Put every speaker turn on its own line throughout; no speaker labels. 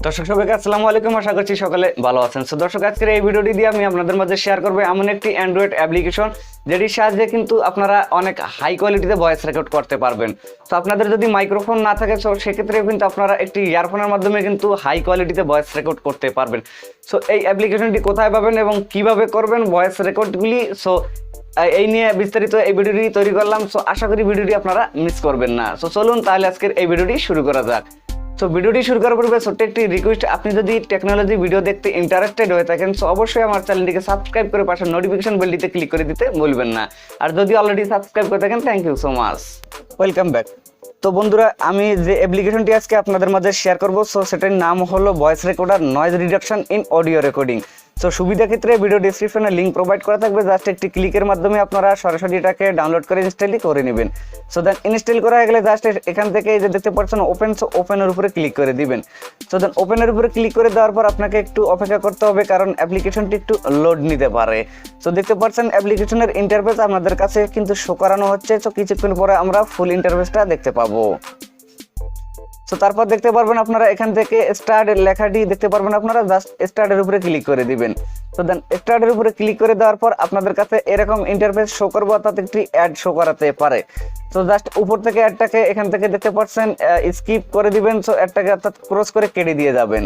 দর্শক সবাইকে আসসালামু আলাইকুম, আশা করছি সকলে ভালো আছেন। সো দর্শক, আজকের এই ভিডিওটি দিয়ে আমি আপনাদের মাঝে শেয়ার করব এমন একটি অ্যান্ড্রয়েড অ্যাপ্লিকেশন যেটির সাহায্যে কিন্তু আপনারা অনেক হাই কোয়ালিটিতে ভয়েস রেকর্ড করতে পারবেন। তো আপনাদের যদি মাইক্রোফোন না থাকে সো সেক্ষেত্রে কিন্তু আপনারা একটি ইয়ারফোনের মাধ্যমে কিন্তু হাই কোয়ালিটিতে ভয়েস রেকর্ড করতে পারবেন। সো এই অ্যাপ্লিকেশনটি কোথায় পাবেন এবং কিভাবে করবেন ভয়েস রেকর্ডগুলি, সো এই নিয়ে বিস্তারিত এই ভিডিওটি তৈরি করলাম। সো আশা করি ভিডিওটি আপনারা মিস করবেন না। সো চলুন তাহলে আজকের এই ভিডিওটি শুরু করা যাক। সো ভিডিওটি শুরু করার পূর্বে ছোট্ট একটি রিকোয়েস্ট, আপনি যদি টেকনোলজি ভিডিও দেখতে ইন্টারেস্টেড হয়ে থাকেন সো অবশ্যই আমার চ্যানেলটিকে সাবস্ক্রাইব করে পাশে নোটিফিকেশন বেলটিতে ক্লিক করে দিতে ভুলবেন না। আর যদি অলরেডি সাবস্ক্রাইব করে থাকেন thank you so much, welcome back. তো বন্ধুরা, আমি যে অ্যাপ্লিকেশনটি আজকে আপনাদের মাঝে শেয়ার করব সো সেটার নাম হলো voice recorder noise reduction in audio recording. So সুবিধা ক্ষেত্রে ভিডিও ডিসক্রিপশনে লিঙ্ক প্রোভাইড করা থাকবে, জাস্ট একটি ক্লিকের মাধ্যমে আপনারা সরাসরি এটাকে ডাউনলোড করে ইনস্টলই করে নেবেন। সো দেন ইনস্টল করা হয়ে গেলে জাস্ট এখান থেকে যে দেখতে পাচ্ছেন ওপেন, সো ওপেনের উপরে ক্লিক করে দিবেন। সো দেন ওপেনের উপরে ক্লিক করে দেওয়ার পর আপনাকে একটু অপেক্ষা করতে হবে, কারণ অ্যাপ্লিকেশনটি একটু লোড নিতে পারে। সো দেখতে পাচ্ছেন অ্যাপ্লিকেশনের ইন্টারফেস আপনাদের কাছে কিন্তু শো করানো হচ্ছে। সো কিছুক্ষণ পরে আমরা ফুল ইন্টারফেসটা দেখতে পাবো। সো তারপর দেখতে পারবেন আপনারা এখান থেকে স্টার্ট লেখাটি দেখতে পারবেন, আপনারা জাস্ট স্টার্টের উপরে ক্লিক করে দিবেন। তো দেন স্টার্টের উপরে ক্লিক করে দেওয়ার পর আপনাদের কাছে এরকম ইন্টারফেস শো করবো, অর্থাৎ একটি অ্যাড শো করাতে পারে। তো জাস্ট উপর থেকে অ্যাডটাকে এখান থেকে দেখতে পাচ্ছেন স্কিপ করে দিবেন। সো অ্যাডটাকে অর্থাৎ ক্রস করে কেটে দিয়ে যাবেন।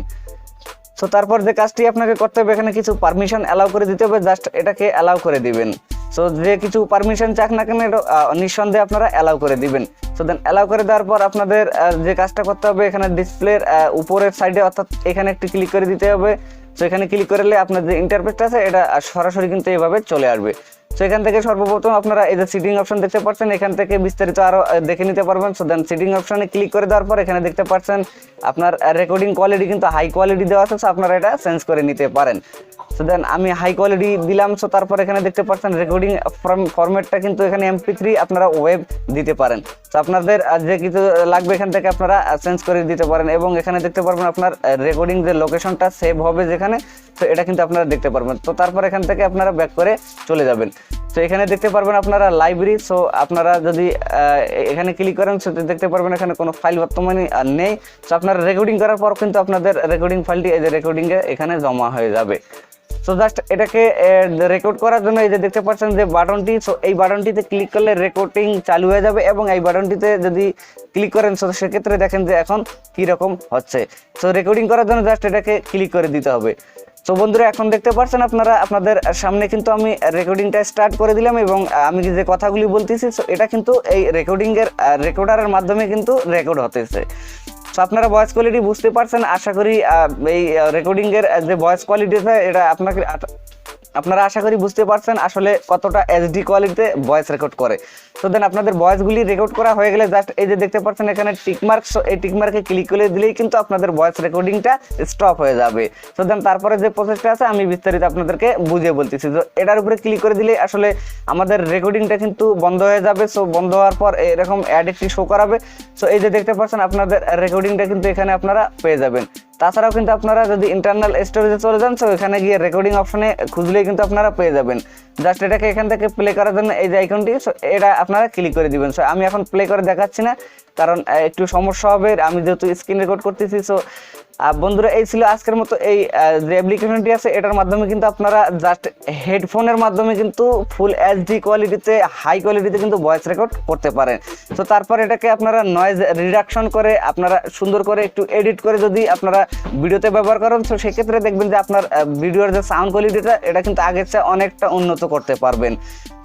সো তারপর যে কাজটি আপনাকে করতে হবে, এখানে কিছু পারমিশন অ্যালাউ করে দিতে হবে, জাস্ট এটাকে অ্যালাউ করে দিবেন। সো যে কিছু পারমিশন চাক না কেন এটা নিঃসন্দেহে আপনারা অ্যালাউ করে দিবেন। সো দেন অ্যালাউ করে দেওয়ার পর আপনাদের যে কাজটা করতে হবে, এখানে ডিসপ্লের উপরের সাইডে অর্থাৎ এখানে একটি ক্লিক করে দিতে হবে। সো এখানে ক্লিক করলে আপনার যে ইন্টারফেসটা আছে এটা সরাসরি কিন্তু এইভাবে চলে আসবে। সো এখান থেকে সর্বপ্রথম আপনারা এই যে সিটিং অপশন দেখতে পাচ্ছেন, এখান থেকে বিস্তারিত আরো দেখে নিতে পারবেন। সো দেন সিটিং অপশনে ক্লিক করে দেওয়ার পর এখানে দেখতে পাচ্ছেন আপনার রেকর্ডিং কোয়ালিটি কিন্তু হাই কোয়ালিটি দেওয়া আছে, সো আপনারা এটা চেঞ্জ করে নিতে পারেন। সো দেন আমি হাই কোয়ালিটি দিলাম। সো তারপর এখানে দেখতে পাচ্ছেন রেকর্ডিং ফরম্যাটটা কিন্তু এখানে MP3 আপনারা ওয়েব দিতে পারেন। তো আপনাদের যে কিছু লাগবে এখান থেকে আপনারা চেঞ্জ করে দিতে পারেন, এবং এখানে দেখতে পারবেন আপনার রেকর্ডিং যে লোকেশনটা সেভ হবে যেখানে, তো এটা কিন্তু আপনারা দেখতে পারবেন। তো তারপর এখান থেকে আপনারা ব্যাক করে চলে যাবেন। তো এখানে দেখতে পারবেন আপনারা লাইব্রেরি। সো আপনারা যদি এখানে ক্লিক করেন সো দেখতে পারবেন এখানে কোনো ফাইল বর্তমানে নেই। সো আপনারা রেকর্ডিং করার পর কিন্তু আপনাদের রেকর্ডিং ফাইলটি এই যে রেকর্ডিংয়ে এখানে জমা হয়ে যাবে। সো জাস্ট এটাকে রেকর্ড করার জন্য এই যে দেখতে পাচ্ছেন যে বাটনটি, সো এই বাটনটিতে ক্লিক করলে রেকর্ডিং চালু হয়ে যাবে, এবং এই বাটনটিতে যদি ক্লিক করেন সো সেক্ষেত্রে দেখেন যে এখন কীরকম হচ্ছে। সো রেকর্ডিং করার জন্য জাস্ট এটাকে ক্লিক করে দিতে হবে। তো বন্ধুরা, এখন দেখতে পাচ্ছেন আপনারা আপনাদের সামনে কিন্তু আমি রেকর্ডিংটা স্টার্ট করে দিলাম, এবং আমি যে কথাগুলি বলতেছি সো এটা কিন্তু এই রেকর্ডারের মাধ্যমে কিন্তু রেকর্ড হতেছে। তো আপনারা ভয়েস কোয়ালিটি বুঝতে পারছেন আশা করি। এই রেকর্ডিংয়ের যে ভয়েস কোয়ালিটি আছে এটা আপনারা আশা করি বুঝতে পারছেন আসলে কতটা HD কোয়ালিটিতে ভয়েস রেকর্ড করে। তো দেন আপনাদের ভয়েসগুলি রেকর্ড করা হয়ে গেলে জাস্ট এই যে দেখতে পাচ্ছেন এখানে টিকমার্ক, সো এই টিকমার্কে ক্লিক করে দিলেই কিন্তু আপনাদের ভয়েস রেকর্ডিংটা স্টপ হয়ে যাবে। তো দেন তারপরে যে প্রসেসটা আছে আমি বিস্তারিত আপনাদেরকে বুঝিয়ে বলতেছি। তো এটার উপরে ক্লিক করে দিলে আসলে আমাদের রেকর্ডিংটা কিন্তু বন্ধ হয়ে যাবে। সো বন্ধ হওয়ার পর এরকম অ্যাড একটি শো করাবে। সো এই যে দেখতে পাচ্ছেন আপনাদের রেকর্ডিংটা কিন্তু এখানে আপনারা পেয়ে যাবেন। তাছাড়াও কিন্তু আপনারা যদি ইন্টারনাল স্টোরেজে চলে যান সো এখানে গিয়ে রেকর্ডিং অপশনে খুঁজলেই কিন্তু আপনারা পেয়ে যাবেন। জাস্ট এটাকে এখান থেকে প্লে করার জন্য এই যে আইকনটি, সো এটা আপনারা ক্লিক করে দিবেন। সো আমি এখন প্লে করে দেখাচ্ছি না, কারণ একটু সমস্যা হবে, আমি যেহেতু স্ক্রিন রেকর্ড করতেছি। সো বন্ধুরা, এই ছিল আজকের মতো এই যে অ্যাপ্লিকেশনটি আছে, এটার মাধ্যমে কিন্তু আপনারা জাস্ট হেডফোনের মাধ্যমে কিন্তু ফুল HD কোয়ালিটিতে হাই কোয়ালিটিতে কিন্তু ভয়েস রেকর্ড করতে পারেন। তো তারপর এটাকে আপনারা নয়েজ রিডাকশন করে আপনারা সুন্দর করে একটু এডিট করে যদি আপনারা ভিডিওতে ব্যবহার করেন তো সেক্ষেত্রে দেখবেন যে আপনার ভিডিওর যে সাউন্ড কোয়ালিটিটা এটা কিন্তু আগের চেয়ে অনেকটা উন্নত করতে পারবেন।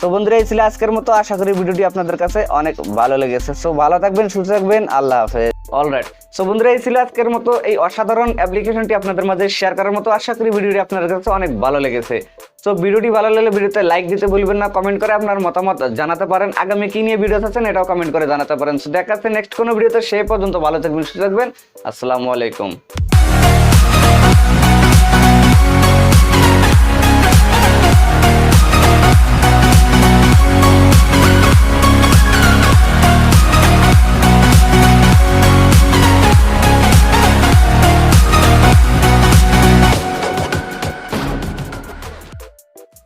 তো বন্ধুরা, এই ছিল আজকের মতো, আশা করি ভিডিওটি আপনাদের কাছে অনেক ভালো লেগেছে। সো ভালো থাকবেন, সুস্থ থাকবেন, আল্লাহ হাফেজ। অলরাইট, সো বন্ধুরা, এই ছিল আজকের মতো এই অসাধারণ অ্যাপ্লিকেশনটি আপনাদের মাঝে শেয়ার করার মতো। আশা করি ভিডিওটি আপনাদের কাছে অনেক ভালো লেগেছে। সো ভিডিওটি ভালো লাগলে ভিডিওতে লাইক দিতে ভুলবেন না, কমেন্ট করে আপনার মতামত জানাতে পারেন, আগামী কি নিয়ে ভিডিও আছেন এটাও কমেন্ট করে জানাতে পারেন। সো দেখা হচ্ছে নেক্সট কোনো ভিডিওতে, সেই পর্যন্ত ভালো থাকবেন, সুস্থ থাকবেন, আসসালামু আলাইকুম।